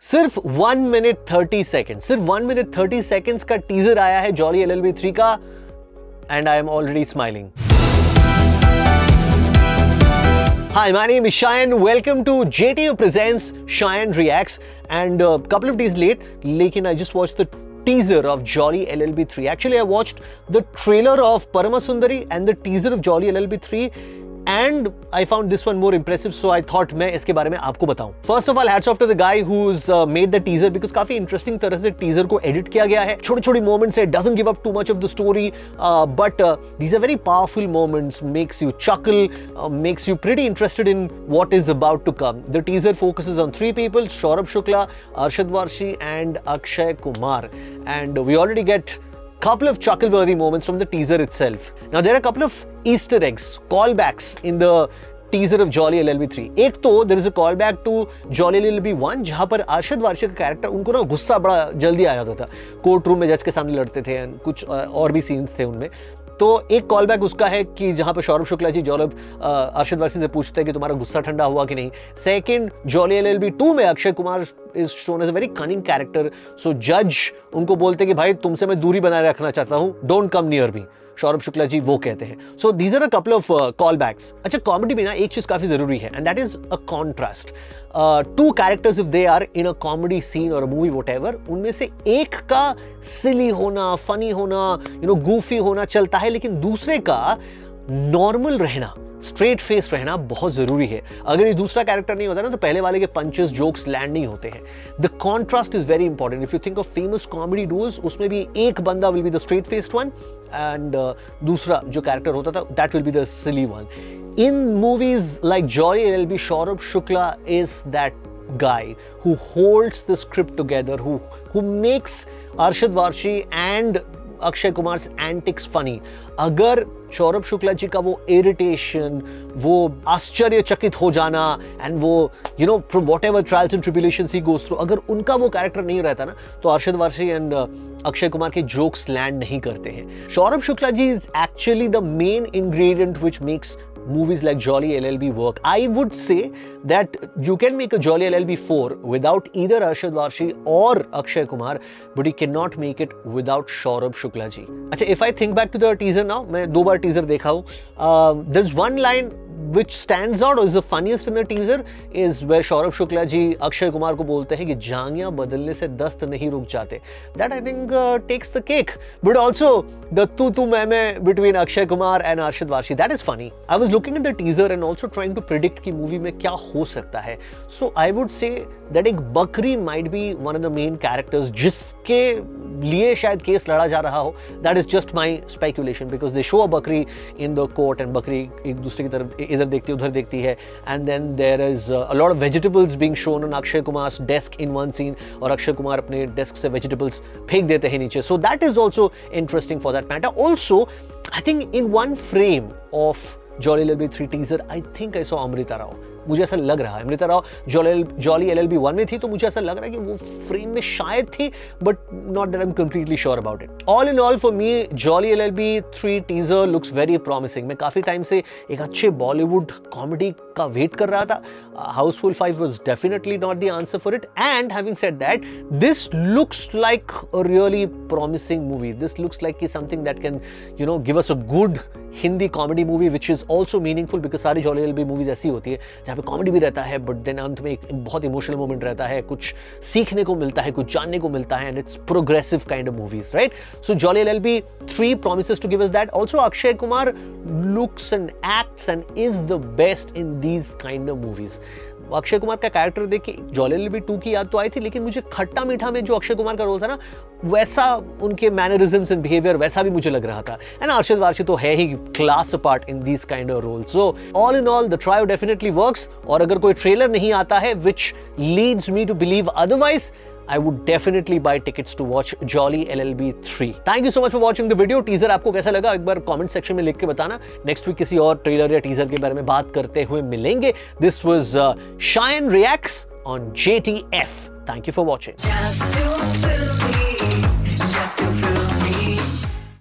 सिर्फ 1 minute 30 second, सिर्फ 1 minute 30 seconds का टीजर आया है जॉली LLB 3 का, and I am already smiling. Hi, my name is Shayan. Welcome to JTU Presents Shayan Reacts. And a couple of days late, लेकिन I just watched the teaser of Jolly LLB 3. Actually, I watched the trailer of Parama Sundari and the teaser of Jolly LLB 3. And I found this one more impressive, so I thought मैं इसके बारे में आपको बताऊं. First of all, hats off to the guy who's made the teaser because काफी interesting तरह से teaser को edit किया गया है. छोटे-छोटे moments है, doesn't give up too much of the story, but these are very powerful moments, makes you chuckle, makes you pretty interested in what is about to come. The teaser focuses on 3 people: Saurabh Shukla, Arshad Varshi, and Akshay Kumar. And we already get couple of chuckle-worthy moments from the teaser itself. Now there are a couple of Easter eggs, callbacks in the teaser of Jolly LLB 3. एक तो there is a callback to Jolly LLB 1 जहाँ पर अरशद वारसी का character, उनको ना गुस्सा बड़ा जल्दी आ जाता था. कोर्ट रूम में जज के सामने लड़ते थे, कुछ और भी सीन्स थे उनमें. तो एक कॉल बैक उसका है कि जहां पर सौरभ शुक्ला जी अरशद वारसी से पूछते हैं कि तुम्हारा गुस्सा ठंडा हुआ कि नहीं. सेकंड, जॉली LLB 2 में Akshay Kumar is shown as a very cunning character. So जज उनको बोलते हैं कि भाई तुमसे मैं दूरी बनाए रखना चाहता हूं, don't come near me. Saurabh Shukla ji वो कहते हैं. So these are a couple of callbacks. अच्छा, कॉमेडी में ना एक चीज काफी जरूरी है, and that is a contrast. 2 characters if they are in a comedy scene और अ मूवी व्हाटएवर, उनमें से एक का सिली होना, फनी होना, गूफी होना चलता है, लेकिन दूसरे का नॉर्मल रहना, स्ट्रेट फेस रहना बहुत जरूरी है. अगर ये दूसरा कैरेक्टर नहीं होता ना, तो पहले वाले के पंचेस, जोक्स लैंड नहीं होते हैं. The contrast is very important. If you think of famous comedy doers, उसमें भी एक बंदा will be the straight faced one, and दूसरा जो कैरेक्टर होता था that will be the silly one. In movies like Jolly LLB, Saurabh Shukla is that guy who holds the script together, who makes Arshad Varshi and Akshay Kumar antics funny. अगर सौरभ शुक्ला जी का वो irritation, वो आश्चर्यचकित हो जाना, एंड वो from whatever trials and tribulations he goes through, अगर उनका वो कैरेक्टर नहीं रहता ना, तो अरशद वारसी एंड अक्षय कुमार के जोक्स लैंड नहीं करते हैं. Saurabh Shukla ji is actually the main ingredient which makes movies like Jolly LLB work. I would say that you can make a Jolly LLB 4 without either Arshad Varshi or Akshay Kumar, but you cannot make it without Saurabh Shukla ji. अच्छा, if I think back to the teaser now, मैं 2 बार teaser देखा हूँ. There's one line which stands out or is the funniest in the teaser is where Saurabh Shukla ji Akshay Kumar को बोलते हैं कि जांगियां बदलने से दस्त नहीं रुक जाते. That I think takes the cake. But also the tu मैं between Akshay Kumar and Arshad Varshi, that is funny. I was looking at the teaser and also trying to predict कि movie में क्या हो सकता है. So I would say that एक बकरी might be one of the main characters जिसके लिए शायद केस लड़ा जा रहा हो. That is just my speculation because they show a बकरी in the court and बकरी एक दूसरे की तरफ इधर देखती है, उधर देखती है, and then there is a lot of vegetables being shown on Akshay Kumar's desk in one scene, और अक्षय कुमार अपने डेस्क से vegetables फेंक देते हैं नीचे. So that is also interesting for that matter. Also, I think in one frame of Jolly LLB 3 teaser, I think I saw Amrita Rao. मुझे ऐसा लग रहा है. अमृता राव जॉली LLB 1 में थी, तो मुझे ऐसा लग रहा है कि वो फ्रेम में शायद थी, but not that I am completely sure about it. All in all for me jolly LLB 3 teaser looks very promising. मैं काफी टाइम से एक अच्छे बॉलीवुड कॉमेडी का वेट कर रहा था. Housefull 5 was definitely not the answer for it, and having said that, this looks like a really promising movie. This looks like something that can give us a good Hindi comedy movie which is also meaningful, because सारी jolly LLB movies ऐसी होती है जहाँ पे comedy भी रहता है, but then अंत में एक बहुत इमोशनल मोमेंट रहता है, कुछ सीखने को मिलता है, कुछ जानने को मिलता है, and it's progressive kind of movies, right? So jolly LLB 3 promises to give us that. Also, Akshay Kumar looks and acts and is the best in these kind of movies. Akshay Kumar का कैरेक्टर देख के jolly LLB 2 की याद तो आई थी, लेकिन मुझे खट्टा मीठा में जो अक्षय कुमार का रोल था ना, वैसा उनके मैनरिज्म्स एंड बिहेवियर वैसा भी मुझे लग रहा था. एंड अरशद वारसी तो है ही class apart in these kind of roles. So all in all the trio definitely works. और अगर कोई ट्रेलर नहीं आता है which leads me to believe otherwise, I would definitely buy tickets to watch Jolly LLB 3. Thank you so much for watching the video. Teaser आपको कैसा लगा एक बार कमेंट सेक्शन में लिख के बताना. नेक्स्ट वीक किसी और ट्रेलर या टीजर के बारे में बात करते हुए मिलेंगे. This was Shayan Reacts on JTF. Thank you for watching.